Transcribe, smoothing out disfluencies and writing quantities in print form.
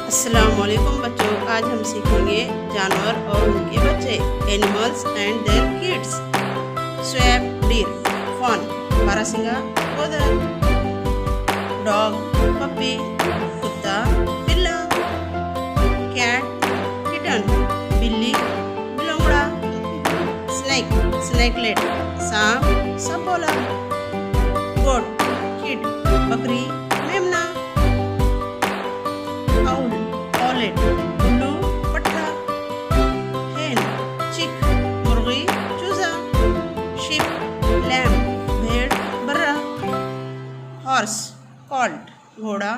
अस्सलामुअलैकुम बच्चों, आज हम सीखेंगे जानवर और उनके बच्चे, एनिमल्स एंड देयर किड्स। स्वैप, डीर, फॉन, बारहसिंगा, गोदर, डॉग, पप्पी, कुत्ता, बिल्ला, कैट, किटन, बिल्ली, बिलोंगड़ा, स्नेक, स्नेकलेट, सांप, सपोला, गोट, किड, बकरी, मेमना, आउल, ऑलेट, उल्लू, पट्टा, हेन, चिक, मुर्गी, चूजा, शिप, लैम, भेड़, बर्रा, हॉर्स, कॉल्ट, घोड़ा,